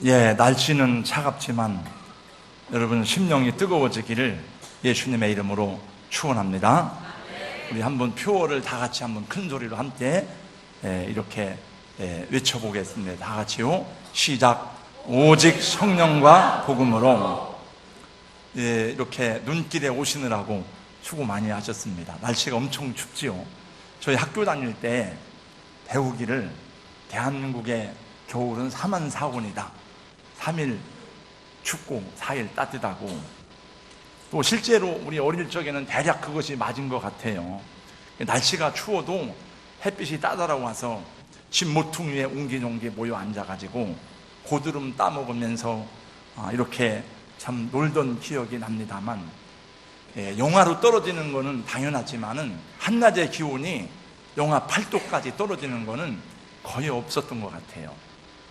예, 날씨는 차갑지만 여러분 심령이 뜨거워지기를 예수님의 이름으로 축원합니다. 우리 한번 표어를 다 같이 한번 큰 소리로 함께 이렇게 외쳐보겠습니다. 다 같이요. 시작. 오직 성령과 복음으로. 이렇게 눈길에 오시느라고 수고 많이 하셨습니다. 날씨가 엄청 춥지요. 저희 학교 다닐 때 배우기를 대한민국의 겨울은 3한 4온이다. 3일 춥고 4일 따뜻하고, 또 실제로 우리 어릴 적에는 대략 그것이 맞은 것 같아요. 날씨가 추워도 햇빛이 따다라고 와서 집 모퉁 위에 옹기종기 모여 앉아가지고 고드름 따먹으면서 이렇게 참 놀던 기억이 납니다만, 영하로 떨어지는 거는 당연하지만은 한낮의 기온이 영하 8도까지 떨어지는 거는 거의 없었던 것 같아요.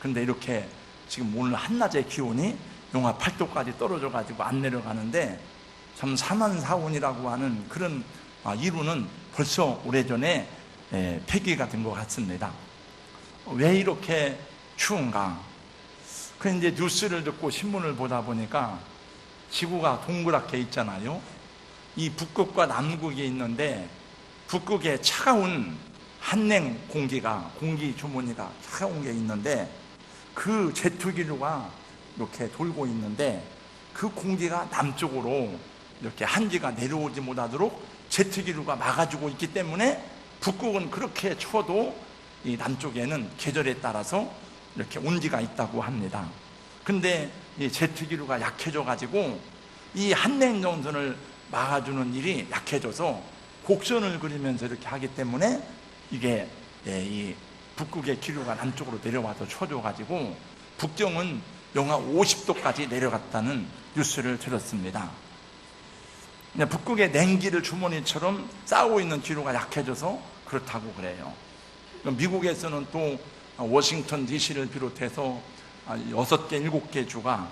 근데 이렇게 지금 오늘 한낮의 기온이 영하 8도까지 떨어져 가지고 안 내려가는데, 참 3한 4온이라고 하는 그런 이루는 벌써 오래전에 폐기가 된 것 같습니다. 왜 이렇게 추운가? 그런데 이제 뉴스를 듣고 신문을 보다 보니까 지구가 동그랗게 있잖아요. 이 북극과 남극이 있는데, 북극에 차가운 한냉 공기가, 공기 주머니가 차가운 게 있는데, 그 제트기류가 이렇게 돌고 있는데, 그 공기가 남쪽으로 이렇게 한기가 내려오지 못하도록 제트기류가 막아주고 있기 때문에 북극은 그렇게 추워도 이 남쪽에는 계절에 따라서 이렇게 온기가 있다고 합니다. 근데 이 제트기류가 약해져 가지고 이 한냉정선을 막아주는 일이 약해져서 곡선을 그리면서 이렇게 하기 때문에 이게 이 북극의 기류가 남쪽으로 내려와서 추워져 가지고 북경은 영하 50도까지 내려갔다는 뉴스를 들었습니다. 북극의 냉기를 주머니처럼 쌓고 있는 기류가 약해져서 그렇다고 그래요. 미국에서는 또 워싱턴 DC를 비롯해서 6개, 7개 주가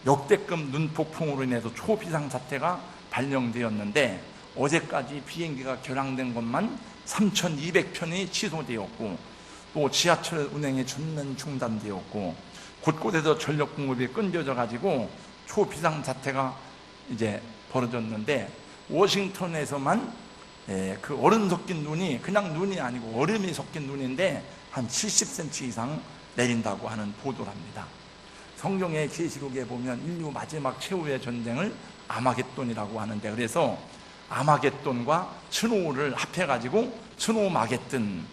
역대급 눈폭풍으로 인해서 초비상사태가 발령되었는데, 어제까지 비행기가 결항된 것만 3,200편이 취소되었고, 또 지하철 운행이 전면 중단되었고, 곳곳에서 전력 공급이 끊겨져 가지고 초비상사태가 이제 벌어졌는데, 워싱턴에서만 그 얼음 섞인 눈이 그냥 눈이 아니고 얼음이 섞인 눈인데 한 70cm 이상 내린다고 하는 보도랍니다. 성경의 계시록에 보면 인류 마지막 최후의 전쟁을 아마겟돈이라고 하는데, 그래서 아마겟돈과 스노우를 합해가지고 스노우 마겟돈,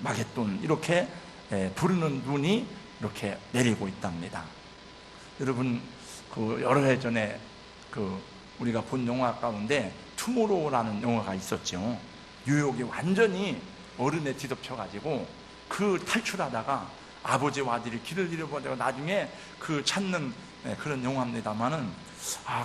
마겟돈 이렇게 부르는 눈이 이렇게 내리고 있답니다. 여러분, 그 여러 해 전에 우리가 본 영화 가운데 투모로우라는 영화가 있었죠. 뉴욕이 완전히 얼음에 뒤덮여가지고 그 탈출하다가 아버지와 아들이 길을 잃어버리고 나중에 그 찾는 그런 영화입니다만은,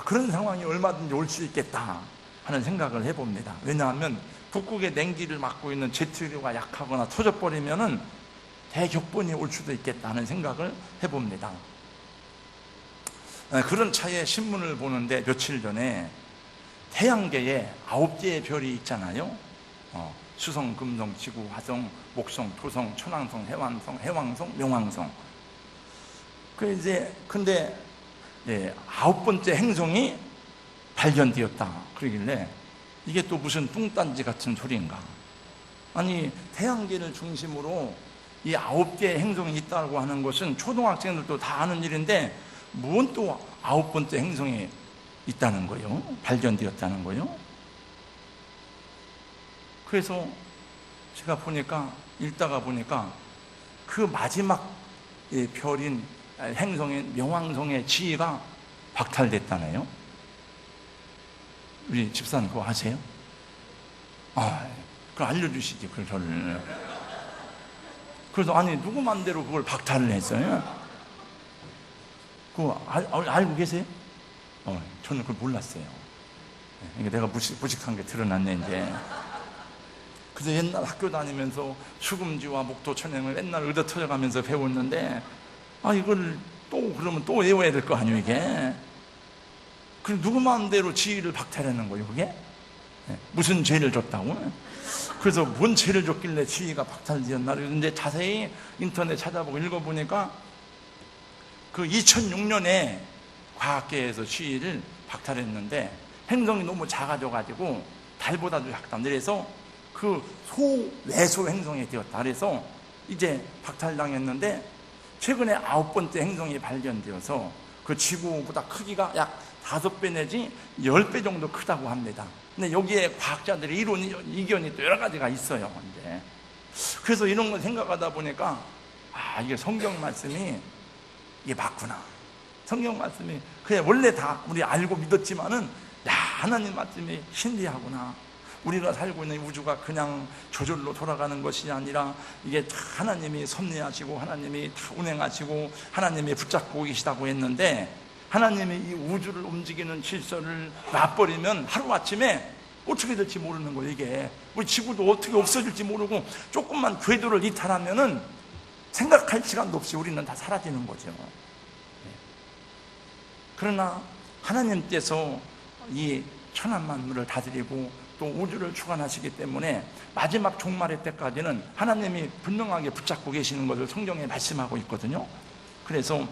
그런 상황이 얼마든지 올 수 있겠다 하는 생각을 해봅니다. 왜냐하면 북극의 냉기를 막고 있는 제트기류가 약하거나 터져버리면은 대격변이 올 수도 있겠다 하는 생각을 해봅니다. 그런 차에 신문을 보는데 며칠 전에 태양계에 9개의 별이 있잖아요. 수성, 금성, 지구, 화성, 목성, 토성, 천왕성, 해왕성, 해왕성, 명왕성. 근데 9번째 행성이 발견되었다 그러길래, 이게 또 무슨 뚱딴지 같은 소리인가? 아니, 태양계를 중심으로 이 9개의 행성이 있다고 하는 것은 초등학생들도 다 아는 일인데, 뭔 또 9번째 행성이 있다는 거예요? 발견되었다는 거예요? 그래서 제가 읽다가 보니까 그 마지막 별인 행성인 명왕성의 지위가 박탈됐다네요. 우리 집사님 그거 아세요? 그걸 알려주시지, 그걸 저를. 그래서 아니, 누구 맘대로 그걸 박탈을 했어요? 그거 알고 계세요? 저는 그걸 몰랐어요. 그러니까 내가 무식한 게 드러났네 이제. 그래서 옛날 학교 다니면서 수금지와 목도 천행을 맨날 얻어터져가면서 배웠는데, 이걸 또 그러면 또 외워야 될 거 아니에요 이게. 그럼 누구 마음대로 지위를 박탈하는 거예요 그게? 무슨 죄를 졌다고? 그래서 뭔 죄를 졌길래 지위가 박탈되었나? 이제 자세히 인터넷 찾아보고 읽어보니까 그 2006년에 과학계에서 시위를 박탈했는데 행성이 너무 작아져가지고 달보다도 작다. 그래서 그 소외소 행성이 되었다. 그래서 이제 박탈당했는데 최근에 9번째 행성이 발견되어서 그 지구보다 크기가 약 5배 내지 10배 정도 크다고 합니다. 근데 여기에 과학자들의 이견이 또 여러 가지가 있어요. 이제 그래서 이런 걸 생각하다 보니까 이게 성경 말씀이 이게 맞구나. 성경 말씀이 그냥 원래 다 우리 알고 믿었지만은 하나님 말씀이 신비하구나. 우리가 살고 있는 우주가 그냥 저절로 돌아가는 것이 아니라 이게 다 하나님이 섭리하시고 하나님이 다 운행하시고 하나님이 붙잡고 계시다고 했는데, 하나님이 이 우주를 움직이는 질서를 놔버리면 하루아침에 어떻게 될지 모르는 거예요. 이게 우리 지구도 어떻게 없어질지 모르고 조금만 궤도를 이탈하면은 생각할 시간도 없이 우리는 다 사라지는 거죠. 그러나 하나님께서 이 천한 만물을 다스리고 또 우주를 주관하시기 때문에 마지막 종말의 때까지는 하나님이 분명하게 붙잡고 계시는 것을 성경에 말씀하고 있거든요. 그래서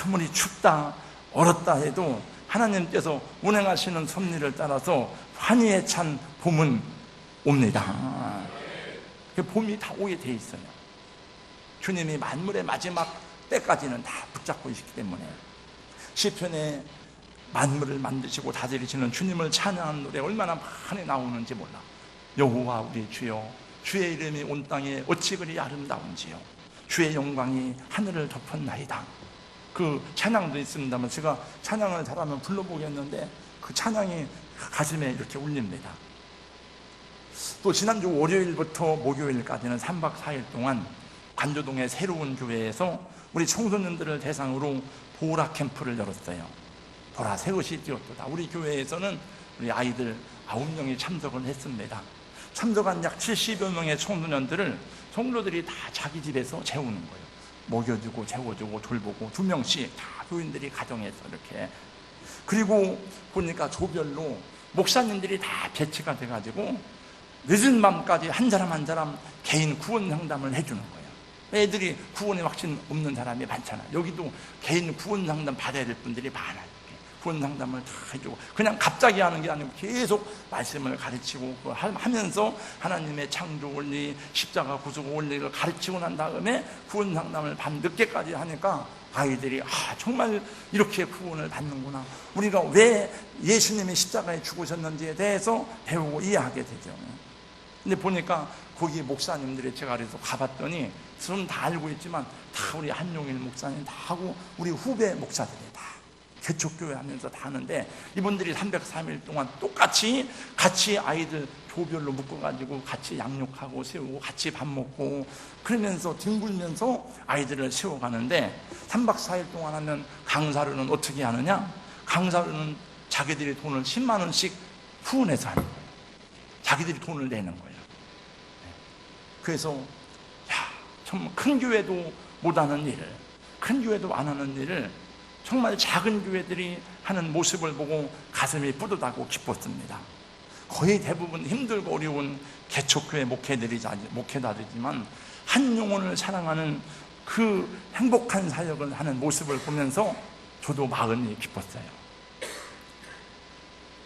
아무리 춥다 얼었다 해도 하나님께서 운행하시는 섭리를 따라서 환희에 찬 봄은 옵니다. 그 봄이 다 오게 돼 있어요. 주님이 만물의 마지막 때까지는 다 붙잡고 있기 때문에. 시편에 만물을 만드시고 다스리시는 주님을 찬양하는 노래 얼마나 많이 나오는지 몰라. 여호와 우리 주여, 주의 이름이 온 땅에 어찌 그리 아름다운지요, 주의 영광이 하늘을 덮었나이다. 그 찬양도 있습니다만 제가 찬양을 잘하면 불러보겠는데 그 찬양이 가슴에 이렇게 울립니다. 또 지난주 월요일부터 목요일까지는 3박 4일 동안 관조동의 새로운 교회에서 우리 청소년들을 대상으로 보라 캠프를 열었어요. 보라 새것이 뛰었도다. 우리 교회에서는 우리 아이들 9명이 참석을 했습니다. 참석한 약 70여 명의 청소년들을 성도들이 다 자기 집에서 재우는 거예요. 먹여주고 재워주고 돌보고 2명씩 다 교인들이 가정에서 이렇게. 그리고 보니까 조별로 목사님들이 다 배치가 돼가지고 늦은 밤까지 한 사람 한 사람 개인 구원 상담을 해주는 거예요. 애들이 구원에 확신 없는 사람이 많잖아. 여기도 개인 구원 상담 받아야 될 분들이 많아요. 구원 상담을 다 해주고, 그냥 갑자기 하는 게 아니고 계속 말씀을 가르치고 하면서 하나님의 창조 원리, 십자가 구속 원리를 가르치고 난 다음에 구원 상담을 밤 늦게까지 하니까 아이들이 정말 이렇게 구원을 받는구나, 우리가 왜 예수님이 십자가에 죽으셨는지에 대해서 배우고 이해하게 되죠. 근데 보니까 거기 목사님들이, 제가 그래서 가봤더니 저는 다 알고 있지만 다 우리 한용일 목사님 다 하고 우리 후배 목사들이 다 개척교회 하면서 다 하는데, 이분들이 303일 동안 똑같이 같이 아이들 조별로 묶어가지고 같이 양육하고 세우고 같이 밥 먹고 그러면서 뒹굴면서 아이들을 세워가는데, 3박 4일 동안 하면 강사료는 어떻게 하느냐? 강사료는 자기들이 돈을 10만 원씩 후원해서 하는 거예요. 자기들이 돈을 내는 거예요. 그래서 정말 큰 교회도 못하는 일을, 큰 교회도 안 하는 일을 정말 작은 교회들이 하는 모습을 보고 가슴이 뿌듯하고 기뻤습니다. 거의 대부분 힘들고 어려운 개척교회 목회자들이지만 한 영혼을 사랑하는 그 행복한 사역을 하는 모습을 보면서 저도 마음이 기뻤어요.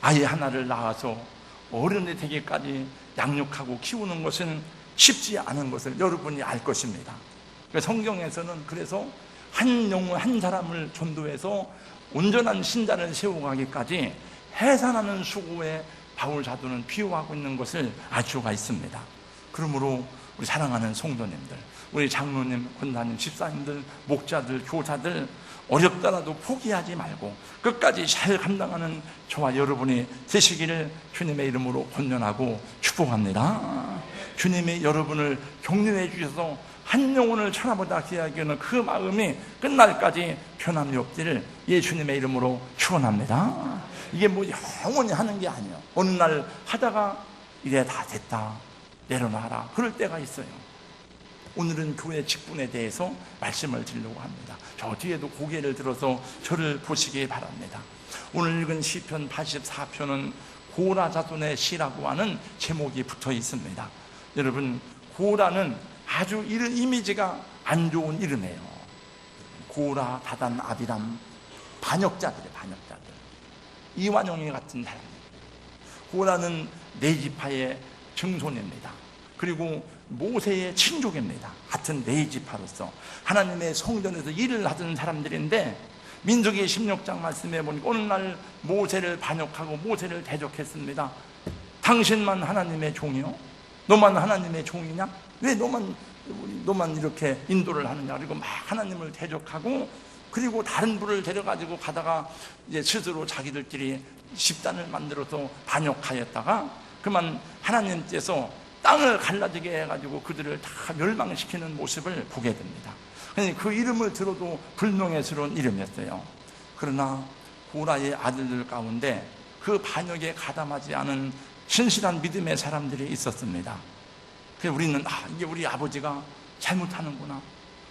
아이 하나를 낳아서 어른이 되기까지 양육하고 키우는 것은 쉽지 않은 것을 여러분이 알 것입니다. 성경에서는 그래서 한 영혼 한 사람을 전도해서 온전한 신자를 세워가기까지 해산하는 수고에 바울 사도는 비유하고 있는 것을 알 수가 있습니다. 그러므로 우리 사랑하는 성도님들, 우리 장로님, 권사님, 집사님들, 목자들, 교사들, 어렵더라도 포기하지 말고 끝까지 잘 감당하는 저와 여러분이 되시기를 주님의 이름으로 권면하고 축복합니다. 주님이 여러분을 격려해 주셔서 한 영혼을 천하보다 귀하게 여기는 그 마음이 끝날까지 변함이 없기를 예수님의 이름으로 축원합니다. 이게 뭐 영원히 하는 게 아니에요. 어느 날 하다가 이래 다 됐다, 내려놔라, 그럴 때가 있어요. 오늘은 교회 직분에 대해서 말씀을 드리려고 합니다. 저 뒤에도 고개를 들어서 저를 보시기 바랍니다. 오늘 읽은 시편 84편은 고라 자손의 시라고 하는 제목이 붙어 있습니다. 여러분, 고라는 아주 이미지가 안 좋은 이름이에요. 고라, 다단, 아비람, 반역자들의 반역자들. 이완용이 같은 사람. 고라는 네 지파의 증손입니다. 그리고 모세의 친족입니다. 같은 네 지파로서 하나님의 성전에서 일을 하던 사람들인데, 민수기 16장 말씀해 보니까 어느 날 모세를 반역하고 모세를 대적했습니다. 당신만 하나님의 종이요? 너만 하나님의 종이냐? 왜 너만 이렇게 인도를 하느냐? 그리고 막 하나님을 대적하고, 그리고 다른 부를 데려가지고 가다가 이제 스스로 자기들끼리 집단을 만들어서 반역하였다가 그만 하나님께서 땅을 갈라지게 해가지고 그들을 다 멸망시키는 모습을 보게 됩니다. 그 이름을 들어도 불명예스러운 이름이었어요. 그러나 고라의 아들들 가운데 그 반역에 가담하지 않은 신실한 믿음의 사람들이 있었습니다. 그래서 우리는 이게 우리 아버지가 잘못하는구나,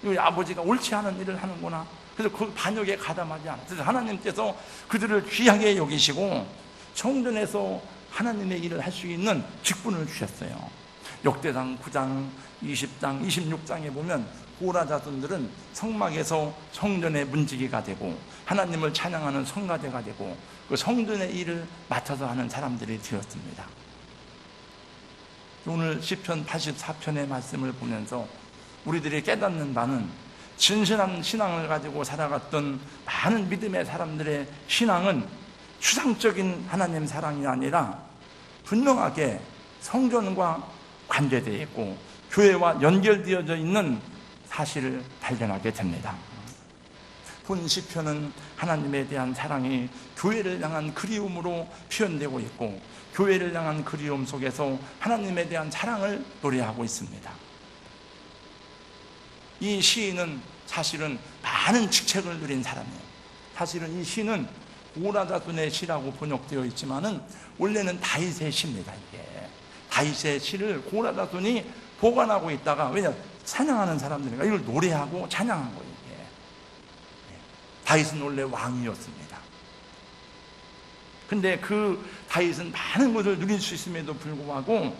우리 아버지가 옳지 않은 일을 하는구나. 그래서 그 반역에 가담하지 않았어요. 그래서 하나님께서 그들을 귀하게 여기시고 성전에서 하나님의 일을 할 수 있는 직분을 주셨어요. 역대상 9장, 20장, 26장에 보면 고라 자손들은 성막에서 성전의 문지기가 되고 하나님을 찬양하는 성가대가 되고 그 성전의 일을 맡아서 하는 사람들이 되었습니다. 오늘 시편 84편의 말씀을 보면서 우리들이 깨닫는 바는, 진실한 신앙을 가지고 살아갔던 많은 믿음의 사람들의 신앙은 추상적인 하나님 사랑이 아니라 분명하게 성전과 관계되어 있고 교회와 연결되어져 있는 사실을 발견하게 됩니다. 본 시편은 하나님에 대한 사랑이 교회를 향한 그리움으로 표현되고 있고, 교회를 향한 그리움 속에서 하나님에 대한 사랑을 노래하고 있습니다. 이 시인은 사실은 많은 직책을 누린 사람이에요. 사실은 이 시는 고라 자손의 시라고 번역되어 있지만은 원래는 다윗의 시입니다. 이게 다윗의 시를 고라 자손이 보관하고 있다가, 왜냐, 찬양하는 사람들이니까 이걸 노래하고 찬양한 거예요. 이게. 다윗은 원래 왕이었습니다. 근데 그 다윗은 많은 것을 누릴 수 있음에도 불구하고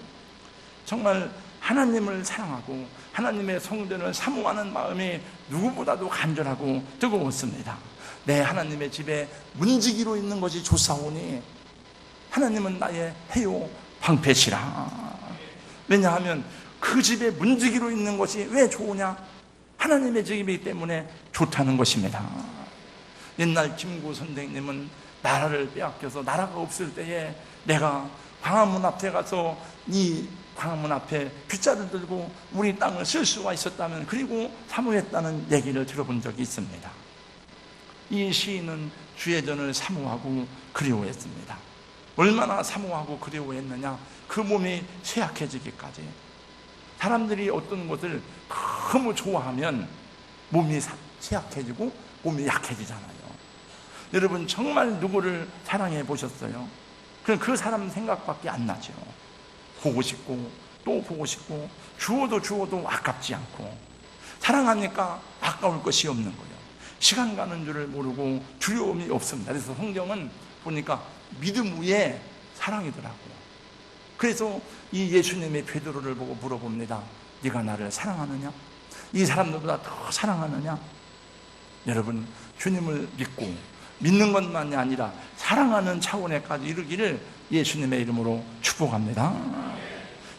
정말 하나님을 사랑하고 하나님의 성전을 사모하는 마음이 누구보다도 간절하고 뜨거웠습니다. 내 하나님의 집에 문지기로 있는 것이 좋사오니 하나님은 나의 해요 방패시라. 왜냐하면 그 집에 문지기로 있는 것이 왜 좋으냐? 하나님의 집이기 때문에 좋다는 것입니다. 옛날 김구 선생님은 나라를 빼앗겨서 나라가 없을 때에 내가 광화문 앞에 가서 이 광화문 앞에 빗자를 들고 우리 땅을 쓸 수가 있었다면, 그리고 사모했다는 얘기를 들어본 적이 있습니다. 이 시인은 주의 전을 사모하고 그리워했습니다. 얼마나 사모하고 그리워했느냐? 그 몸이 쇠약해지기까지. 사람들이 어떤 것을 너무 좋아하면 몸이 쇠약해지고 몸이 약해지잖아요. 여러분 정말 누구를 사랑해 보셨어요? 그럼 그 사람 생각밖에 안 나죠. 보고 싶고 또 보고 싶고 주어도 아깝지 않고, 사랑하니까 아까울 것이 없는 거예요. 시간 가는 줄을 모르고 두려움이 없습니다. 그래서 성경은 보니까 믿음 위에 사랑이더라고요. 그래서 이 예수님이 베드로를 보고 물어봅니다. 네가 나를 사랑하느냐? 이 사람들보다 더 사랑하느냐? 여러분, 주님을 믿고 믿는 것만이 아니라 사랑하는 차원에까지 이르기를 예수님의 이름으로 축복합니다.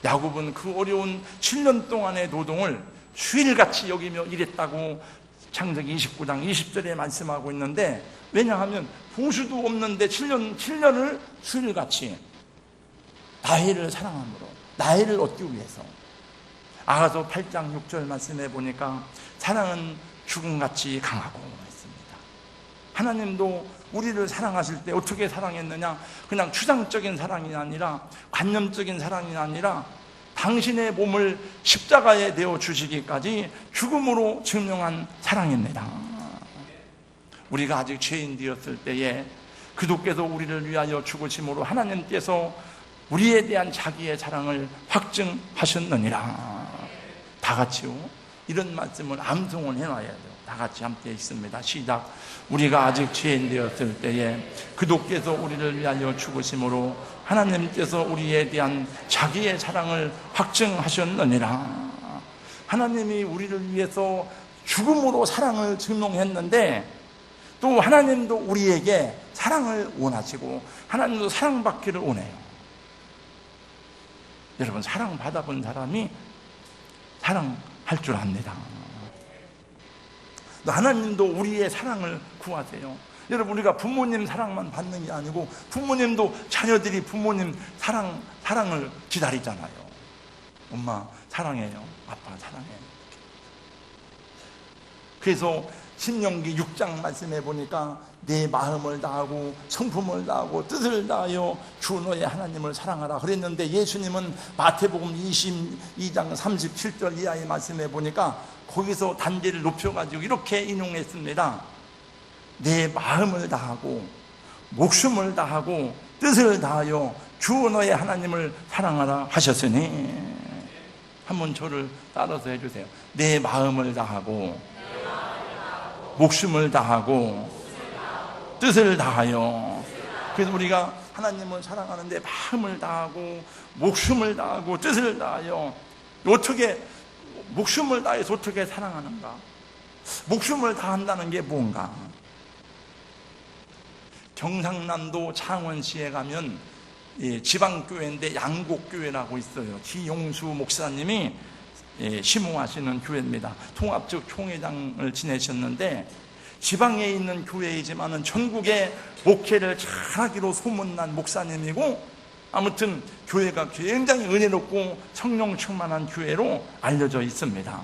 야곱은 그 어려운 7년 동안의 노동을 수일같이 여기며 일했다고 창세기 29장 20절에 말씀하고 있는데, 왜냐하면 보수도 없는데 7년을 수일같이 나혜를 사랑함으로, 나혜를 얻기 위해서. 아가서 8장 6절 말씀해 보니까 사랑은 죽음같이 강하고 했습니다. 하나님도 우리를 사랑하실 때 어떻게 사랑했느냐? 그냥 추상적인 사랑이 아니라, 관념적인 사랑이 아니라 당신의 몸을 십자가에 내어 주시기까지 죽음으로 증명한 사랑입니다. 우리가 아직 죄인 되었을 때에 그도께서 우리를 위하여 죽으심으로 하나님께서 우리에 대한 자기의 사랑을 확증하셨느니라. 다 같이요, 이런 말씀을 암송을 해놔야 돼요. 다 같이 함께 있습니다. 시작. 우리가 아직 죄인 되었을 때에 그도께서 우리를 위하여 죽으심으로 하나님께서 우리에 대한 자기의 사랑을 확증하셨느니라. 하나님이 우리를 위해서 죽음으로 사랑을 증명했는데 또 하나님도 우리에게 사랑을 원하시고 하나님도 사랑받기를 원해요. 여러분, 사랑받아본 사람이 사랑할 줄 압니다. 하나님도 우리의 사랑을 구하세요. 여러분, 우리가 부모님 사랑만 받는 게 아니고 부모님도 자녀들이 부모님 사랑을 기다리잖아요. 엄마 사랑해요, 아빠 사랑해요. 그래서 신명기 6장 말씀해 보니까 내 마음을 다하고 성품을 다하고 뜻을 다하여 주 너의 하나님을 사랑하라 그랬는데, 예수님은 마태복음 22장 37절 이하의 말씀해 보니까 거기서 단계를 높여가지고 이렇게 인용했습니다. 내 마음을 다하고 목숨을 다하고 뜻을 다하여 주 너의 하나님을 사랑하라 하셨으니, 한번 저를 따라서 해주세요. 내 마음을 다하고 목숨을 다하고 뜻을 다하여. 그래서 우리가 하나님을 사랑하는데 마음을 다하고 목숨을 다하고 뜻을 다하여, 어떻게 목숨을 다해서 어떻게 사랑하는가? 목숨을 다한다는 게 뭔가? 경상남도 창원시에 가면 지방교회인데 양곡교회라고 있어요. 기용수 목사님이 심호하시는 교회입니다. 통합적 총회장을 지내셨는데, 지방에 있는 교회이지만은 전국에 목회를 잘하기로 소문난 목사님이고, 아무튼 교회가 굉장히 은혜롭고 성령 충만한 교회로 알려져 있습니다.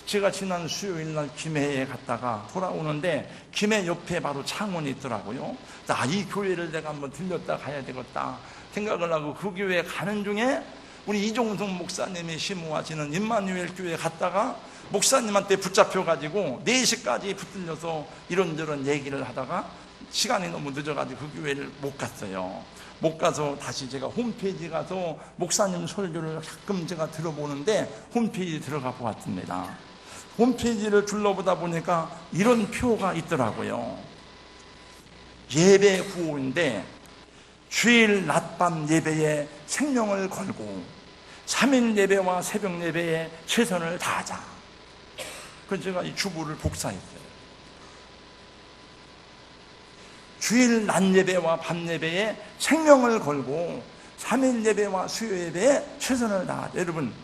제가 지난 수요일 날 김해에 갔다가 돌아오는데 김해 옆에 바로 창원이 있더라고요. 이 교회를 내가 한번 들렸다 가야 되겠다 생각을 하고 그 교회에 가는 중에 우리 이종성 목사님이 심호하시는 임마누엘 교회에 갔다가 목사님한테 붙잡혀가지고 4시까지 붙들려서 이런저런 얘기를 하다가 시간이 너무 늦어가지고 그 교회를 못 갔어요. 못 가서 다시 제가 홈페이지 가서 목사님 설교를 가끔 제가 들어보는데 홈페이지 들어가 보았습니다. 홈페이지를 둘러보다 보니까 이런 표가 있더라고요. 예배 구호인데, 주일 낮밤 예배에 생명을 걸고 3일 예배와 새벽 예배에 최선을 다하자. 그래서 제가 이 주부를 복사했어요. 주일 낮 예배와 밤 예배에 생명을 걸고 3일 예배와 수요 예배에 최선을 다하자. 여러분,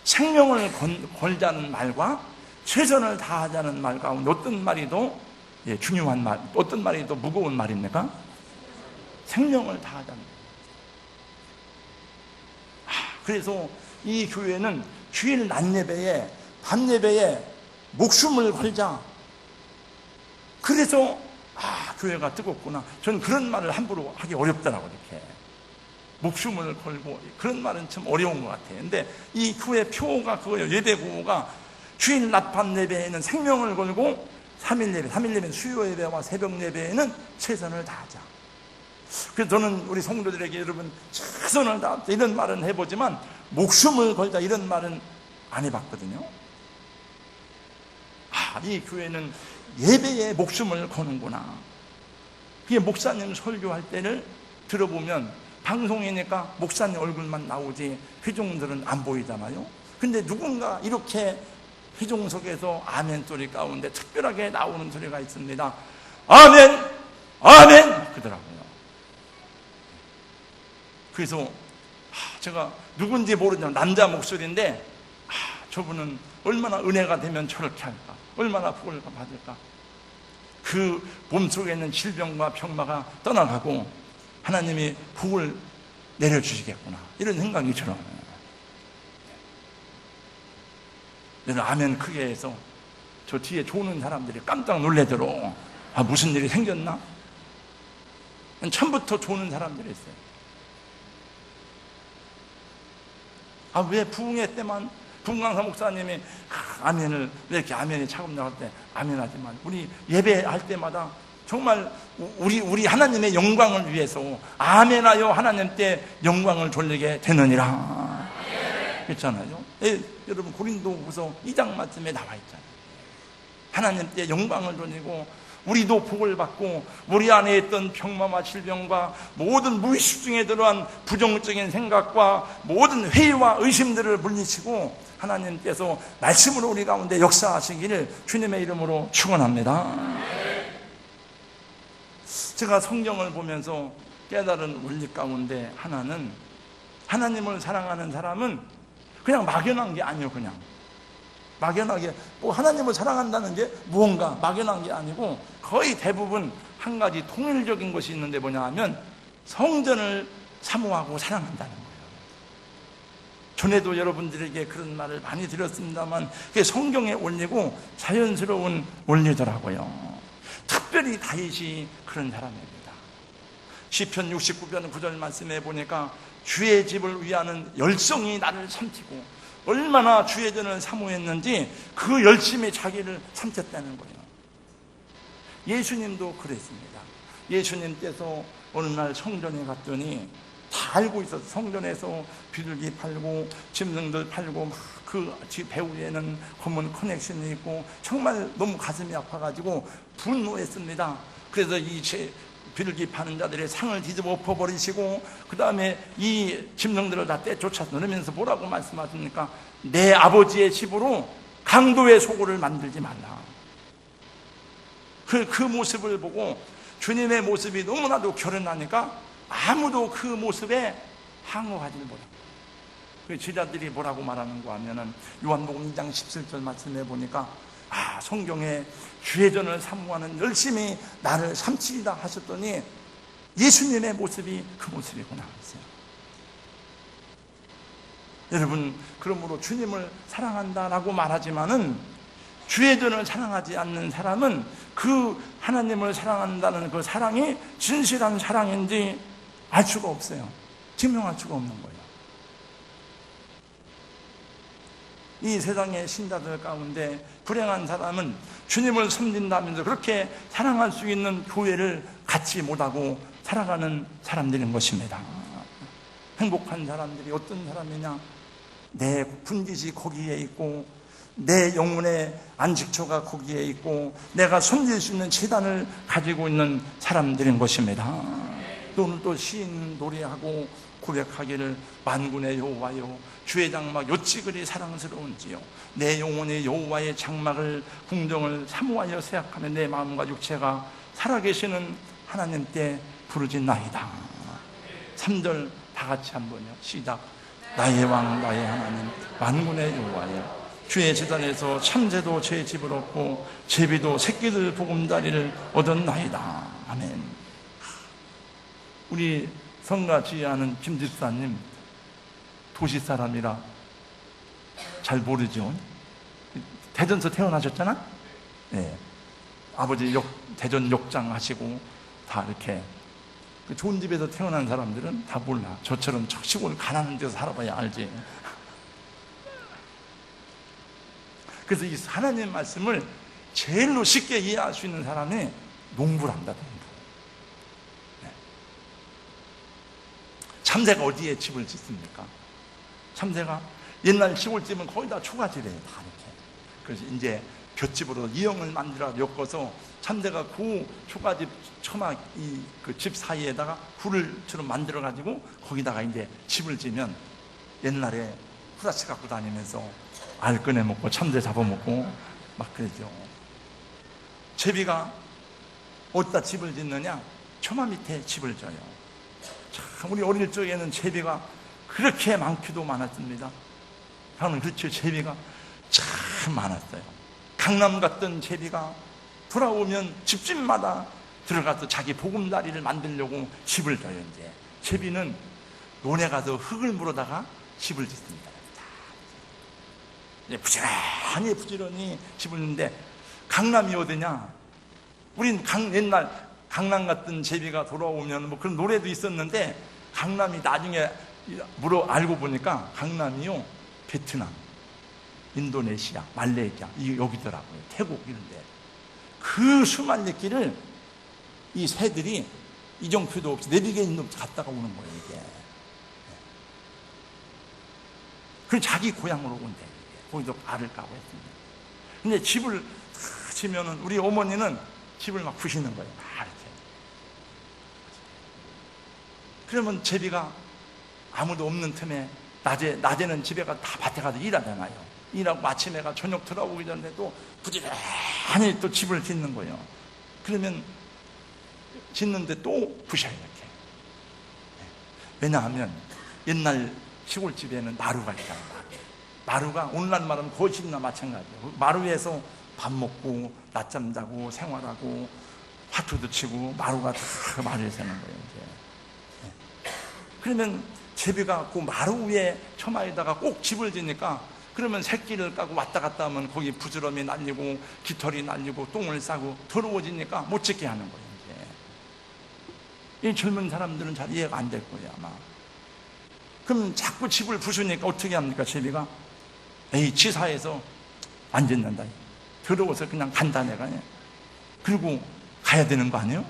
생명을 걸자는 말과 최선을 다하자는 말 가운데 어떤 말이 더 중요한 말, 어떤 말이 더 무거운 말입니까? 생명을 다하자는 말. 그래서 이 교회는 주일 낮 예배에 밤 예배에 목숨을 걸자. 그래서 교회가 뜨겁구나. 전 그런 말을 함부로 하기 어렵더라고요. 이렇게 목숨을 걸고, 그런 말은 참 어려운 것 같아요. 근데 이 교회 표가 그거예요. 예배 구호가 주일 낮밤 예배에는 생명을 걸고 3일 예배 수요 예배와 새벽 예배에는 최선을 다하자. 그래서 저는 우리 성도들에게 여러분 최선을 다하자 이런 말은 해보지만 목숨을 걸자 이런 말은 안 해봤거든요. 이 교회는 예배에 목숨을 거는구나. 그게 목사님 설교할 때를 들어보면 방송이니까 목사님 얼굴만 나오지 회중들은 안 보이잖아요. 근데 누군가 이렇게 회중석에서 아멘 소리 가운데 특별하게 나오는 소리가 있습니다. 아멘! 아멘! 그러더라고요. 그래서 제가 누군지 모르지만 남자 목소리인데 저분은 얼마나 은혜가 되면 저렇게 할까? 얼마나 복을 받을까? 그 몸속에 있는 질병과 병마가 떠나가고 하나님이 복을 내려주시겠구나, 이런 생각이 들어요. 여러분, 아멘 크게 해서 저 뒤에 조는 사람들이 깜짝 놀래도록 무슨 일이 생겼나? 처음부터 조는 사람들이 있어요. 왜 부흥회 때만 분광사 목사님이 아멘을 왜 이렇게 아멘이 차고 나갈 때 아멘하지만 우리 예배할 때마다 정말 우리 하나님의 영광을 위해서 아멘하여 하나님 때 영광을 돌리게 되느니라 그렇잖아요. 여러분, 고린도후서 2장 말씀에 나와 있잖아요. 하나님 때 영광을 돌리고 우리도 복을 받고 우리 안에 있던 병마와 질병과 모든 무의식 중에 들어간 부정적인 생각과 모든 회의와 의심들을 물리치고 하나님께서 말씀으로 우리 가운데 역사하시기를 주님의 이름으로 축원합니다. 제가 성경을 보면서 깨달은 원리 가운데 하나는, 하나님을 사랑하는 사람은 그냥 막연한 게 아니에요. 그냥 막연하게 뭐 하나님을 사랑한다는 게 무언가 막연한 게 아니고 거의 대부분 한 가지 통일적인 것이 있는데 뭐냐 하면 성전을 사모하고 사랑한다는 거예요. 전에도 여러분들에게 그런 말을 많이 드렸습니다만 그게 성경의 원리고 자연스러운 원리더라고요. 특별히 다윗이 그런 사람입니다. 시편 69편 9절 말씀에 보니까 주의 집을 위하는 열성이 나를 삼키고, 얼마나 주의 전을 사모했는지 그 열심히 자기를 삼켰다는 거예요. 예수님도 그랬습니다. 예수님께서 어느 날 성전에 갔더니 다 알고 있어서 성전에서 비둘기 팔고 짐승들 팔고 막 그 배후에는 검은 커넥션이 있고 정말 너무 가슴이 아파가지고 분노했습니다. 그래서 이 비둘기 파는 자들의 상을 뒤집어 엎어버리시고 그 다음에 이 짐승들을 다 떼쫓아 넣으면서 뭐라고 말씀하십니까? 내 아버지의 집으로 강도의 소굴을 만들지 말라. 그 모습을 보고 주님의 모습이 너무나도 결연하니까 아무도 그 모습에 항의하지 못합니다. 그 제자들이 뭐라고 말하는가 하면은 요한복음 2장 17절 말씀해 보니까 성경에 주의 전을 사모하는 열심히 나를 삼키리다 하셨더니 예수님의 모습이 그 모습이구나 했어요. 여러분, 그러므로 주님을 사랑한다라고 말하지만은 주의 전을 사랑하지 않는 사람은 그 하나님을 사랑한다는 그 사랑이 진실한 사랑인지 알 수가 없어요. 증명할 수가 없는 거예요. 이 세상의 신자들 가운데 불행한 사람은 주님을 섬긴다면서 그렇게 사랑할 수 있는 교회를 갖지 못하고 살아가는 사람들인 것입니다. 행복한 사람들이 어떤 사람이냐? 내 분깃이 거기에 있고 내 영혼의 안식처가 거기에 있고 내가 섬길 수 있는 재단을 가지고 있는 사람들인 것입니다. 오늘 또 시인 노래하고 고백하기를 만군의 여호와여 주의 장막 어찌 그리 사랑스러운지요. 내 영혼이 여호와의 장막을 궁정을 사모하여 생각하며 내 마음과 육체가 살아계시는 하나님께 부르짖나이다. 3절 다 같이 한번요. 시작. 나의 왕 나의 하나님 만군의 여호와여 주의 제단에서 참새도 제 집을 얻고 제비도 새끼들 보금자리를 얻었나이다. 아멘. 우리 성가 지휘하는 김 집사님 도시 사람이라 잘 모르죠. 대전서 태어나셨잖아. 네. 아버지 대전 역장 하시고 다 이렇게 좋은 집에서 태어난 사람들은 다 몰라. 저처럼 시골 가난한 데서 살아봐야 알지. 그래서 이 하나님 말씀을 제일로 쉽게 이해할 수 있는 사람이 농부를 한다. 참새가 어디에 집을 짓습니까? 참새가 옛날 시골집은 거의 다 초가지래요. 다 이렇게. 그래서 이제 볏집으로 이형을 만들어 엮어서 참새가 그 초가집 처막 그 집 사이에다가 굴을처럼 만들어 가지고 거기다가 이제 집을 지면 옛날에 후라치 갖고 다니면서 알 꺼내 먹고 참새 잡아먹고 막 그러죠. 제비가 어디다 집을 짓느냐? 처마 밑에 집을 져요. 참 우리 어릴 적에는 제비가 그렇게 많기도 많았습니다. 저는 그렇죠. 제비가 참 많았어요. 강남 갔던 제비가 돌아오면 집집마다 들어가서 자기 보금자리를 만들려고 집을 져요. 이제 제비는 논에 가서 흙을 물어다가 집을 짓습니다. 부지런히 집을 짓는데 강남이 어디냐? 우린 옛날 강남 갔던 제비가 돌아오면 뭐 그런 노래도 있었는데 강남이 나중에 알고 보니까 강남이요 베트남, 인도네시아, 말레이시아 여기더라고요. 태국 이런데 그 수말레길을 이 새들이 이정표도 없이 내비게이션도 없이 갔다가 오는 거예요. 이게 그래서 자기 고향으로 온대. 거기서 알을 까고 했습니다. 근데 집을 치면은 우리 어머니는 집을 막 부시는 거예요. 막 이렇게. 그러면 제비가 아무도 없는 틈에 낮에는 집에 가서 다 밭에 가서 일하잖아요. 일하고 아침에가 저녁 돌아오기 전에도 부지런히 또 집을 짓는 거예요. 그러면 짓는데 또 부셔요, 이렇게. 왜냐하면 옛날 시골집에는 마루가 있잖아요. 마루가 오늘날 말하면 거실이나 마찬가지예요. 마루에서 밥 먹고 낮잠 자고 생활하고 화투도 치고 마루가 다 마루에서 사는 거예요, 이제. 그러면 제비가 그 마루 위에 처마에다가 꼭 집을 지니까 그러면 새끼를 까고 왔다 갔다 하면 거기 부지런히 날리고 깃털이 날리고 똥을 싸고 더러워지니까 못 짓게 하는 거예요, 이제. 이 젊은 사람들은 잘 이해가 안 될 거예요, 아마. 그럼 자꾸 집을 부수니까 어떻게 합니까, 제비가? 에이, 치사해서 안 짓는다. 더러워서 그냥 간다, 내가. 그리고 가야 되는 거 아니에요?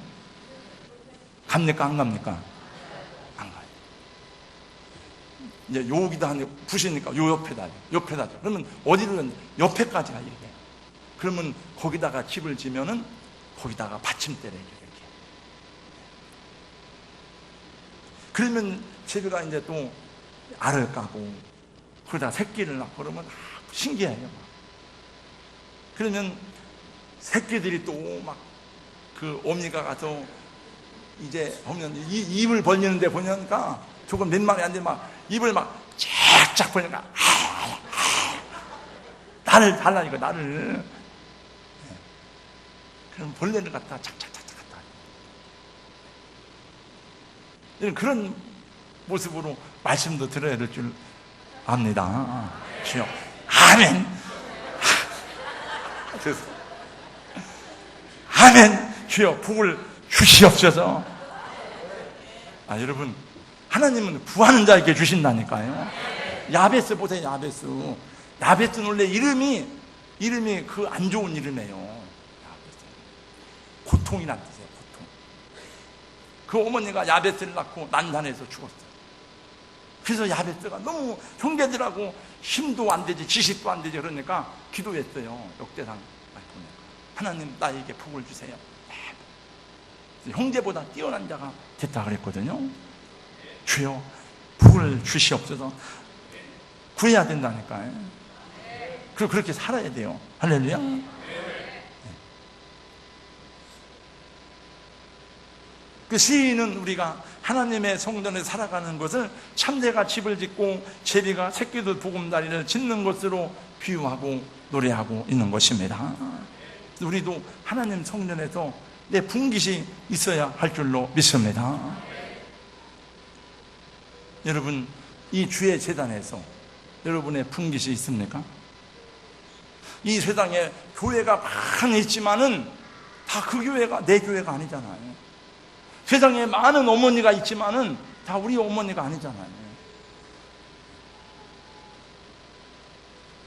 갑니까, 안 갑니까? 안 가요. 이제 여기다 하니 부시니까 요 옆에다. 그러면 어디를 옆에까지 가야 돼. 그러면 거기다가 집을 지면은 거기다가 받침대를 이렇게. 그러면 제비가 이제 또 알을 까고 그러다 새끼를 낳고 그러면 신기해요. 그러면 새끼들이 또 막 그 어미가 가서 이제 보면 입을 벌리는데 보니까 조금 몇 마리 안 돼 막 입을 막 쫙쫙 벌리니까 나를 달라니까 나를. 그럼 벌레를 갖다 착착착착 갖다. 그런 모습으로 말씀도 들어야 될 줄 압니다. 주여, 아멘. 아멘. 주여, 복을 주시옵소서. 여러분, 하나님은 구하는 자에게 주신다니까요. 야베스 보세요, 야베스. 야베스는 원래 이름이 그 안 좋은 이름이에요. 야베스. 고통이란 뜻이에요, 고통. 그 어머니가 야베스를 낳고 난산에서 죽었어요. 그래서 야베스가 너무 형제들하고 힘도 안 되지 지식도 안 되지 그러니까 기도했어요. 역대상 하나님 나에게 복을 주세요. 형제보다 뛰어난 자가 됐다 그랬거든요. 주여 복을 주시옵소서. 구해야 된다니까요. 그리고 그렇게 살아야 돼요. 할렐루야. 그 시인은 우리가 하나님의 성전에 살아가는 것을 참새가 집을 짓고 제비가 새끼들 보금다리를 짓는 것으로 비유하고 노래하고 있는 것입니다. 우리도 하나님 성전에서 내 분깃이 있어야 할 줄로 믿습니다. 여러분, 이 주의 재단에서 여러분의 분깃이 있습니까? 이 세상에 교회가 많이 있지만은 다 그 교회가 내 교회가 아니잖아요. 세상에 많은 어머니가 있지만은 다 우리 어머니가 아니잖아요.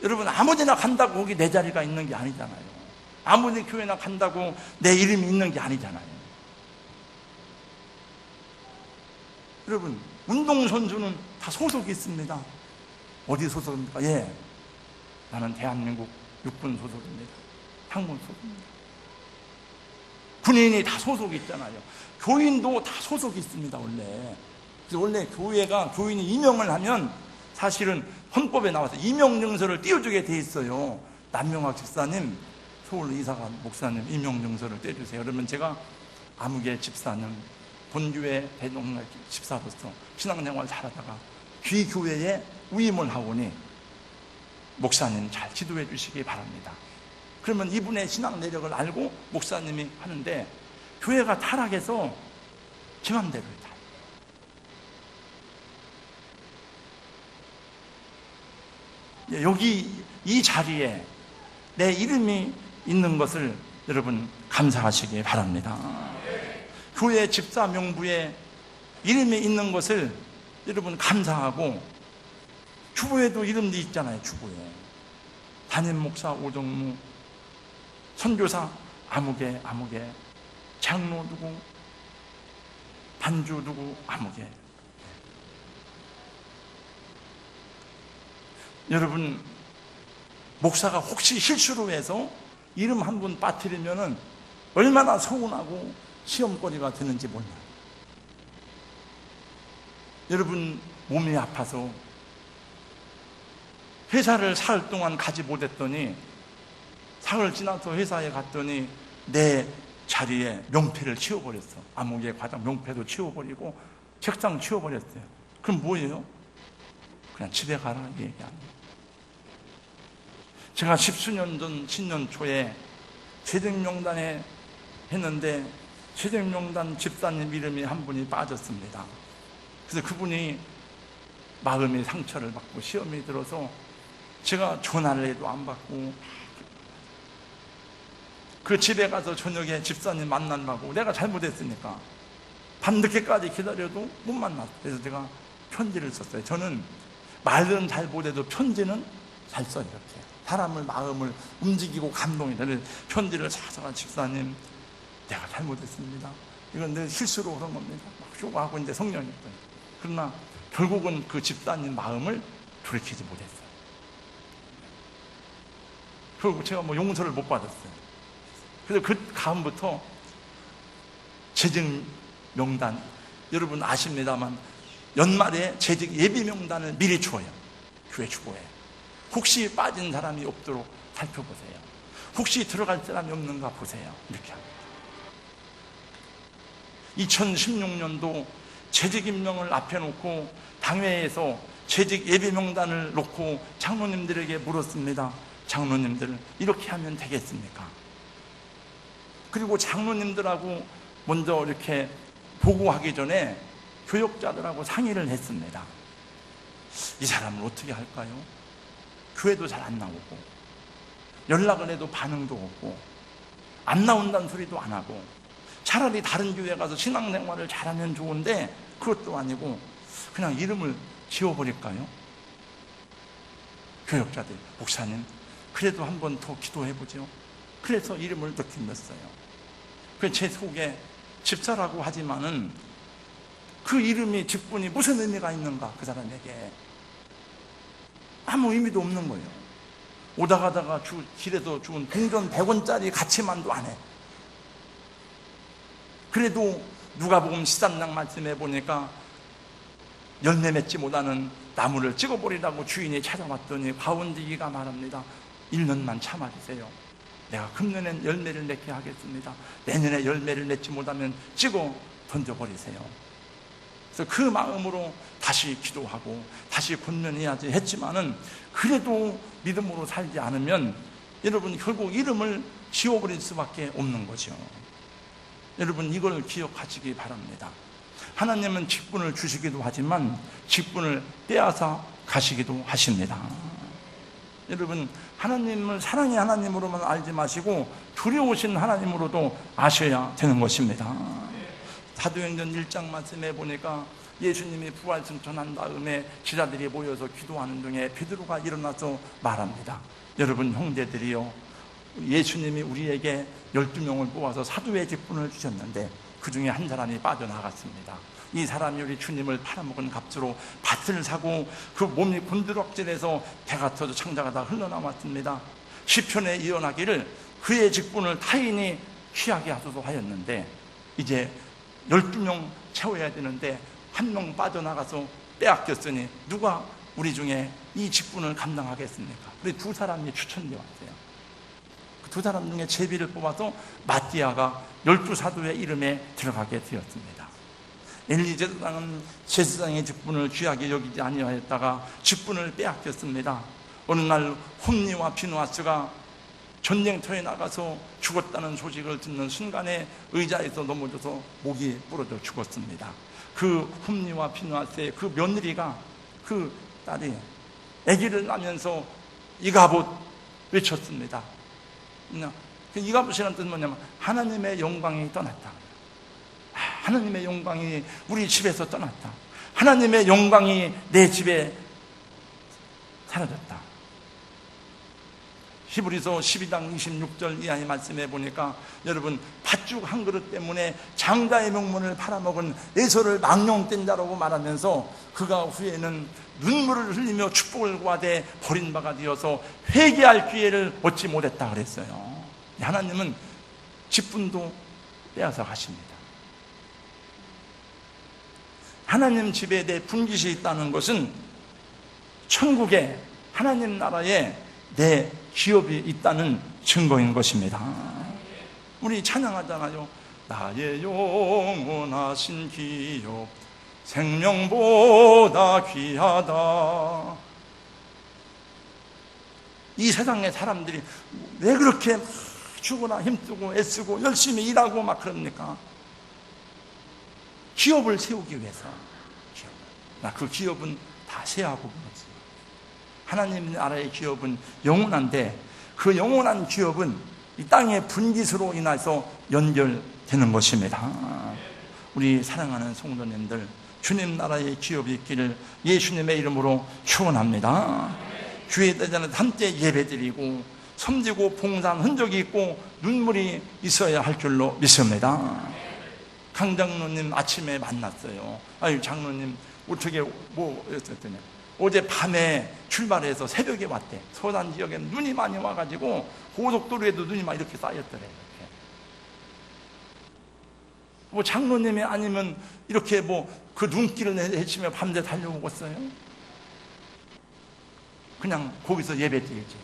여러분, 아무데나 간다고 거기 내 자리가 있는 게 아니잖아요. 아무리 교회나 간다고 내 이름이 있는 게 아니잖아요. 여러분, 운동선수는 다 소속이 있습니다. 어디 소속입니까? 예, 나는 대한민국 육군 소속입니다. 항공 소속입니다. 군인이 다 소속이 있잖아요. 교인도 다 소속이 있습니다, 원래. 그래서 원래 교회가 교인이 임명을 하면 사실은 헌법에 나와서 임명증서를 띄워주게 돼 있어요. 남명학 집사님, 서울 이사관 목사님 임명증서를 떼주세요. 그러면 제가 아무개 집사님, 본교회 대동학 집사로서 신앙생활 잘하다가 귀교회에 위임을 하오니 목사님 잘 지도해 주시기 바랍니다. 그러면 이분의 신앙 내력을 알고 목사님이 하는데 교회가 타락해서 지 맘대로 다. 여기 이 자리에 내 이름이 있는 것을 여러분 감사하시기 바랍니다. 교회 집사 명부에 이름이 있는 것을 여러분 감사하고, 주보에도 이름도 있잖아요. 주보에 담임 목사 오정무, 선교사 아무개, 장로 누구, 반주 누구, 아무개. 여러분, 목사가 혹시 실수로 해서 이름 한 분 빠뜨리면은 얼마나 서운하고 시험거리가 되는지 몰라요. 여러분, 몸이 아파서 회사를 사흘 동안 가지 못했더니 사흘 지나서 회사에 갔더니 내 자리에 명패를 치워버렸어. 암흑의 과장 명패도 치워버리고 책상 치워버렸어요. 그럼 뭐예요? 그냥 집에 가라 이 얘기 아니에요. 제가 10수년 전 신년 초에 재직명단에 했는데 재직명단 집사님 이름이 한 분이 빠졌습니다. 그래서 그분이 마음의 상처를 받고 시험이 들어서 제가 전화를 해도 안 받고 그 집에 가서 저녁에 집사님 만나려고 내가 잘못했으니까 밤늦게까지 기다려도 못 만났어요. 그래서 제가 편지를 썼어요. 저는 말은 잘 못해도 편지는 잘 써요. 이렇게 사람을 마음을 움직이고 감동이 되는 편지를 사서 집사님 내가 잘못했습니다. 이건 내 실수로 그런 겁니다. 막 쇼하고 이제 성령이었어요. 그러나 결국은 그 집사님 마음을 돌이키지 못했어요. 그리고 제가 뭐 용서를 못 받았어요. 그래서 그 다음부터 재직 명단, 여러분 아십니다만 연말에 재직 예비 명단을 미리 줘요. 교회 주보에. 혹시 빠진 사람이 없도록 살펴보세요. 혹시 들어갈 사람이 없는가 보세요. 이렇게 합니다. 2016년도 재직 임명을 앞에 놓고 당회에서 재직 예비 명단을 놓고 장로님들에게 물었습니다. 장로님들 이렇게 하면 되겠습니까? 그리고 장로님들하고 먼저 이렇게 보고하기 전에 교역자들하고 상의를 했습니다. 이 사람을 어떻게 할까요? 교회도 잘 안 나오고 연락을 해도 반응도 없고 안 나온다는 소리도 안 하고 차라리 다른 교회 가서 신앙생활을 잘하면 좋은데 그것도 아니고 그냥 이름을 지워버릴까요? 교역자들, 목사님 그래도 한 번 더 기도해보죠. 그래서 이름을 더 길렀어요. 제 속에 집사라고 하지만은 그 이름이 직분이 무슨 의미가 있는가 그 사람에게 아무 의미도 없는 거예요. 오다 가다가 길에서 주운 동전 100원짜리 가치만도 안 해. 그래도 누가복음 13장 말씀해 보니까 열매 맺지 못하는 나무를 찍어버리라고 주인이 찾아왔더니 과원지기가 말합니다. 1년만 참아주세요. 내가 금년엔 열매를 맺게 하겠습니다. 내년에 열매를 맺지 못하면 찍어 던져버리세요. 그래서 그 마음으로 다시 기도하고 다시 권면해야지 했지만은 그래도 믿음으로 살지 않으면 여러분 결국 이름을 지워버릴 수밖에 없는 거죠. 여러분 이걸 기억하시기 바랍니다. 하나님은 직분을 주시기도 하지만 직분을 빼앗아 가시기도 하십니다. 여러분 하나님을 사랑의 하나님으로만 알지 마시고 두려우신 하나님으로도 아셔야 되는 것입니다. 사도행전 1장 말씀해 보니까 예수님이 부활 승천한 다음에 제자들이 모여서 기도하는 중에 베드로가 일어나서 말합니다. 여러분 형제들이요, 예수님이 우리에게 12명을 뽑아서 사도의 직분을 주셨는데 그 중에 한 사람이 빠져나갔습니다. 이 사람이 우리 주님을 팔아먹은 값으로 밭을 사고 그 몸이 곤두박질해서 배가 터져 창자가 다 흘러나왔습니다. 시편에 예언하기를 그의 직분을 타인이 취하게 하소서 하였는데 이제 12명 채워야 되는데 한 명 빠져나가서 빼앗겼으니 누가 우리 중에 이 직분을 감당하겠습니까? 우리 두 사람이 추천되어 왔어요. 그 두 사람 중에 제비를 뽑아서 마띠아가 12사도의 이름에 들어가게 되었습니다. 엘리 제사장은 제사장의 직분을 귀하게 여기지 아니하였다가 직분을 빼앗겼습니다. 어느 날 홈니와 비누아스가 전쟁터에 나가서 죽었다는 소식을 듣는 순간에 의자에서 넘어져서 목이 부러져 죽었습니다. 그 홈니와 비누아스의 그 며느리가 그 딸이 아기를 낳으면서 이가봇 외쳤습니다. 이가봇이라는 뜻은 뭐냐면 하나님의 영광이 떠났다. 하나님의 영광이 우리 집에서 떠났다. 하나님의 영광이 내 집에 사라졌다. 히브리서 12장 26절 이하의 말씀에 보니까 여러분 팥죽 한 그릇 때문에 장자의 명분을 팔아먹은 에서를 망령된 자라고 말하면서 그가 후에는 눈물을 흘리며 축복을 구하되 버린 바가 되어서 회개할 기회를 얻지 못했다 그랬어요. 하나님은 직분도 빼앗아 가십니다. 하나님 집에 대해 분깃이 있다는 것은 천국에 하나님 나라에 내 기업이 있다는 증거인 것입니다. 우리 찬양하잖아요. 나의 영원하신 기업 생명보다 귀하다. 이 세상의 사람들이 왜 그렇게 죽으나 힘쓰고 애쓰고 열심히 일하고 막 그럽니까? 기업을 세우기 위해서. 그 기업은 다 쇠하고 무너져요. 하나님 나라의 기업은 영원한데 그 영원한 기업은 이 땅의 분깃으로 인해서 연결되는 것입니다. 우리 사랑하는 성도님들, 주님 나라의 기업이 있기를 예수님의 이름으로 축원합니다. 주의 대전에 함께 예배드리고 섬기고 봉사한 흔적이 있고 눈물이 있어야 할 줄로 믿습니다. 강 장로님 아침에 만났어요. 아유 장로님 어떻게 했더니 어제 밤에 출발해서 새벽에 왔대. 서산 지역에 눈이 많이 와가지고 고속도로에도 눈이 막 이렇게 쌓였더래. 이렇게. 뭐 장로님이 아니면 이렇게 그 눈길을 헤치며 밤새 달려오겠어요? 그냥 거기서 예배드리지.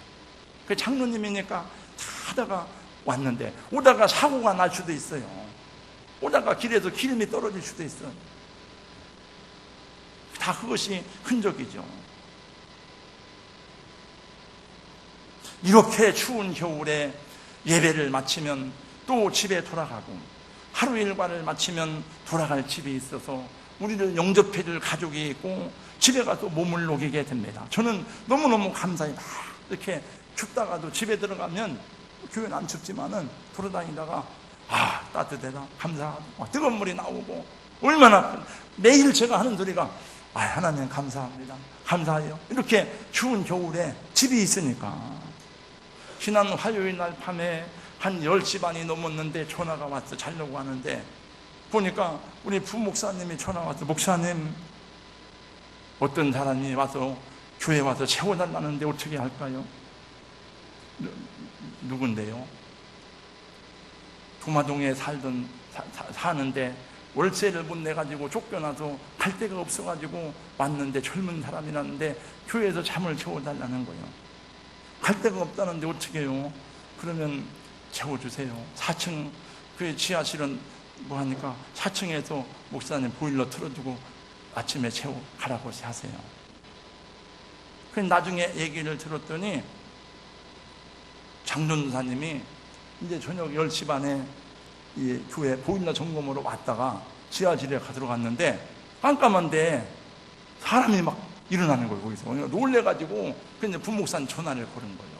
그 장로님이니까 다 하다가 왔는데 오다가 사고가 날 수도 있어요. 오다가 길에서 기름이 떨어질 수도 있어요. 다 그것이 흔적이죠. 이렇게 추운 겨울에 예배를 마치면 또 집에 돌아가고 하루 일과를 마치면 돌아갈 집이 있어서 우리를 영접해 줄 가족이 있고 집에 가서 몸을 녹이게 됩니다. 저는 너무너무 감사해요. 이렇게 춥다가도 집에 들어가면 교회는 안 춥지만은 돌아다니다가 따뜻하다 감사하고 뜨거운 물이 나오고 얼마나 매일 제가 하는 소리가 하나님 감사합니다. 감사해요. 이렇게 추운 겨울에 집이 있으니까. 지난 화요일 날 밤에 한 10시 반이 넘었는데 전화가 왔어. 자려고 하는데 보니까 우리 부목사님이 전화 왔어. 목사님 어떤 사람이 와서 교회 와서 채워달라는데 어떻게 할까요? 누군데요? 도마동에 사는데 월세를 못 내가지고 쫓겨나서 갈 데가 없어가지고 왔는데 젊은 사람이라는데 교회에서 잠을 채워달라는 거예요. 갈 데가 없다는데 어떻게 해요? 그러면 채워주세요. 4층 그 지하실은 뭐 하니까 4층에서 목사님 보일러 틀어주고 아침에 가라고 하세요. 그래서 나중에 얘기를 들었더니 장전사님이 이제 저녁 10시 반에 이 교회 보일러 점검으로 왔다가 지하실에 들어갔는데 깜깜한데 사람이 막 일어나는 거예요. 거기서 놀래가지고 그냥 부목사님 전화를 걸은 거예요.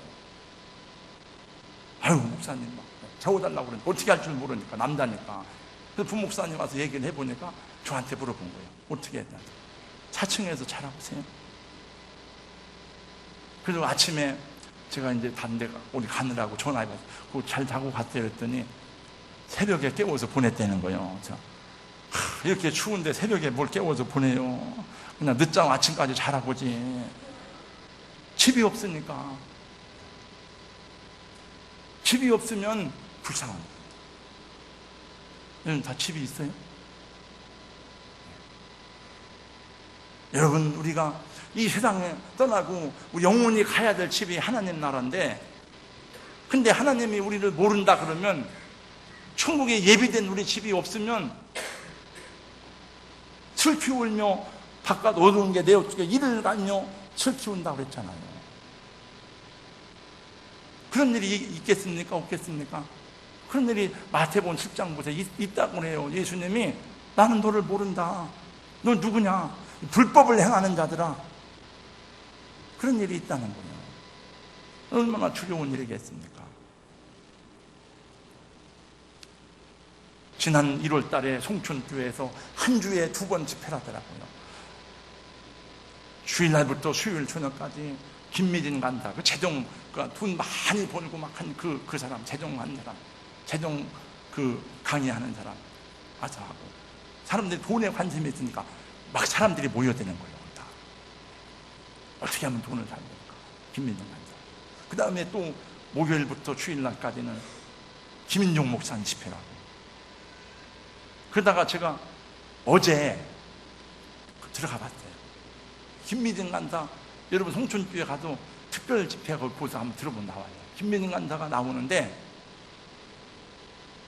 아유 목사님 막 재워달라고 그러는데 어떻게 할 줄 모르니까 남자니까. 그래서 부목사님 와서 얘기를 해보니까 저한테 물어본 거예요. 어떻게 했냐? 4층에서 자라보세요. 그래서 아침에 제가 이제 단데 우리 가느라고 전화해봐서 그거 잘 자고 갔대요. 그랬더니 새벽에 깨워서 보냈다는 거예요. 이렇게 추운데 새벽에 뭘 깨워서 보내요. 그냥 늦잠 아침까지 자라보지. 집이 없으니까. 집이 없으면 불쌍합니다. 여러분 다 집이 있어요? 여러분 우리가 이 세상에 떠나고 영원히 가야 될 집이 하나님 나라인데 근데 하나님이 우리를 모른다 그러면 천국에 예비된 우리 집이 없으면 슬피 울며 바깥 어두운 게 내 어떻게 이를 갈며 슬피 운다고 그랬잖아요. 그런 일이 있겠습니까? 없겠습니까? 그런 일이 마태복음 10장 보세요. 있다고 해요. 예수님이 나는 너를 모른다. 너 누구냐? 불법을 행하는 자들아. 그런 일이 있다는 거예요. 얼마나 두려운 일이겠습니까? 지난 1월 달에 송춘교회에서 한 주에 2번 집회를 하더라고요. 주일날부터 수요일 저녁까지 김미진 간다. 그 재정, 돈 많이 벌고 막 한 그 사람, 재정한 사람, 재정 강의하는 사람 와서 하고. 사람들이 돈에 관심이 있으니까 막 사람들이 모여드는 거예요. 다. 어떻게 하면 돈을 잘 벌까? 김민정 간사. 그 다음에 또 목요일부터 주일날까지는 김인종 목사님 집회라고. 그러다가 제가 어제 들어가 봤어요. 김미정 간사 여러분 송천교회 가도 특별 집회가 거기서 한번 들어보면 나와요. 김민희 간사가 나오는데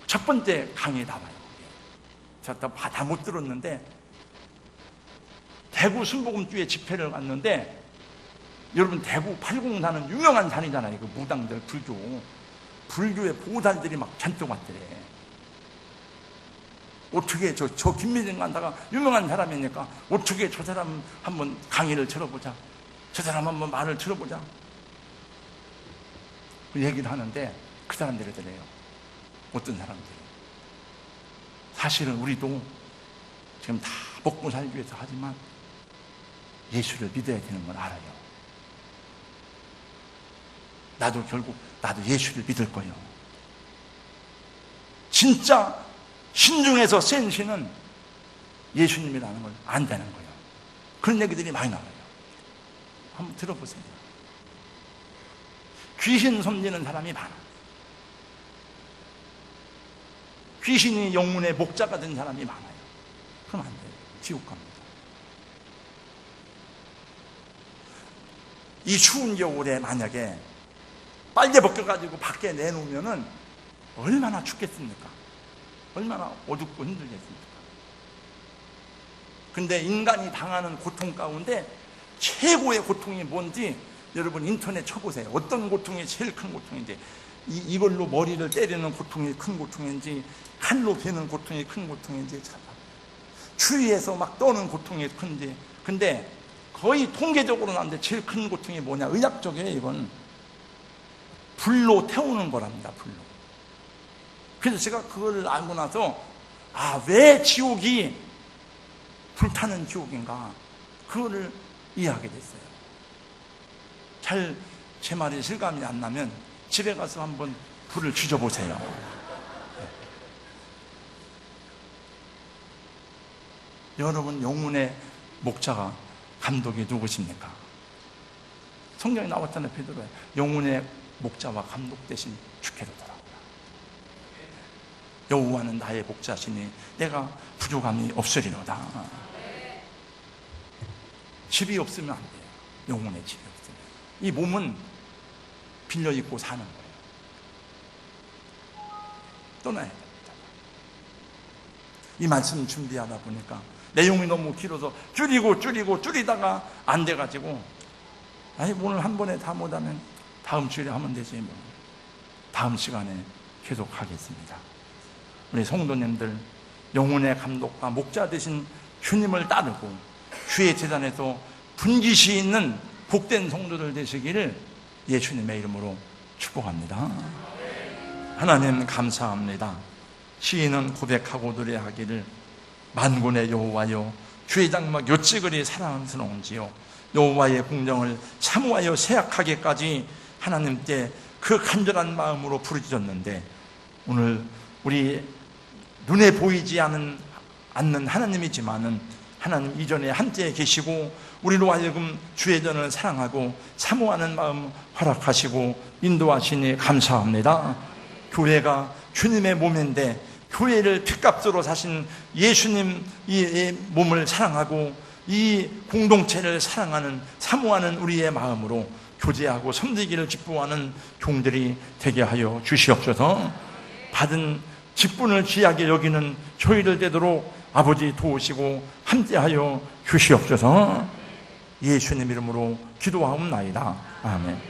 첫 번째 강의 나와요. 제가 다 못 들었는데 대구 순복음교회 집회를 갔는데 여러분 대구 팔공산은 유명한 산이잖아요. 그 무당들 불교의 보살들이 막 잔뜩 왔더래. 어떻게 저 김민정 간사가 유명한 사람이니까 어떻게 저 사람 한번 강의를 들어보자, 저 사람 한번 말을 들어보자 그 얘기를 하는데 그 사람들이 그래요. 어떤 사람들이 사실은 우리도 지금 다 먹고 살기 위해서 하지만 예수를 믿어야 되는 걸 알아요. 나도 결국 예수를 믿을 거예요. 진짜 신중해서 센 신은 예수님이라는 걸 안다는 거예요. 그런 얘기들이 많이 나와요. 한번 들어보세요. 귀신 섬기는 사람이 많아. 귀신이 영혼의 목자가 된 사람이 많아요. 그럼 안 돼요. 지옥 갑니다. 이 추운 겨울에 만약에 빨개 벗겨가지고 밖에 내놓으면은 얼마나 춥겠습니까? 얼마나 어둡고 힘들겠습니까? 근데 인간이 당하는 고통 가운데 최고의 고통이 뭔지 여러분 인터넷 쳐보세요. 어떤 고통이 제일 큰 고통인지, 이걸로 머리를 때리는 고통이 큰 고통인지, 칼로 베는 고통이 큰 고통인지 찾아봐요. 추위에서 막 떠는 고통이 큰지. 근데 거의 통계적으로 나오는데 제일 큰 고통이 뭐냐? 의학적이에요. 이건 불로 태우는 거랍니다. 불로. 그래서 제가 그걸 알고 나서 왜 지옥이 불타는 지옥인가 그거를 이해하게 됐어요. 잘 제 말이 실감이 안 나면 집에 가서 한번 불을 지져보세요. 여러분 영혼의 목자가 감독이 누구십니까? 성경에 나왔잖아요. 베드로에 영혼의 목자와 감독 대신 주께로 돌아오라. 여호와는 나의 목자시니 내가 부족함이 없으리로다. 집이 없으면 안 돼요. 영혼의 집이 없으면. 이 몸은 빌려 입고 사는 거예요. 떠나야 됩니다. 이 말씀 준비하다 보니까 내용이 너무 길어서 줄이다가 안 돼가지고 오늘 한 번에 다 못하면 다음 주에 하면 되지 뭐. 다음 시간에 계속 하겠습니다. 우리 성도님들 영혼의 감독과 목자 되신 주님을 따르고 주의 재단에서 분깃이 있는 복된 성도들 되시기를 예수님의 이름으로 축복합니다. 하나님 감사합니다. 시인은 고백하고 노래하기를 만군의 여호와여 주의 장막 어찌 사랑스러운지요. 여호와의 공정을 사모하여 세약하게까지 하나님께 그 간절한 마음으로 부르짖었는데 오늘 우리 눈에 보이지 않는 하나님이지만은 하나님 이전에 함께 계시고 우리로 하여금 주의 전을 사랑하고 사모하는 마음 허락하시고 인도하시니 감사합니다. 교회가 주님의 몸인데 교회를 핏값으로 사신 예수님 이 몸을 사랑하고 이 공동체를 사랑하는 사모하는 우리의 마음으로 교제하고 섬기기를 기뻐하는 종들이 되게 하여 주시옵소서. 받은 직분을 귀하게 여기는 저희들 되도록 아버지 도우시고 함께하여 주시옵소서. 예수님 이름으로 기도하옵나이다. 아멘.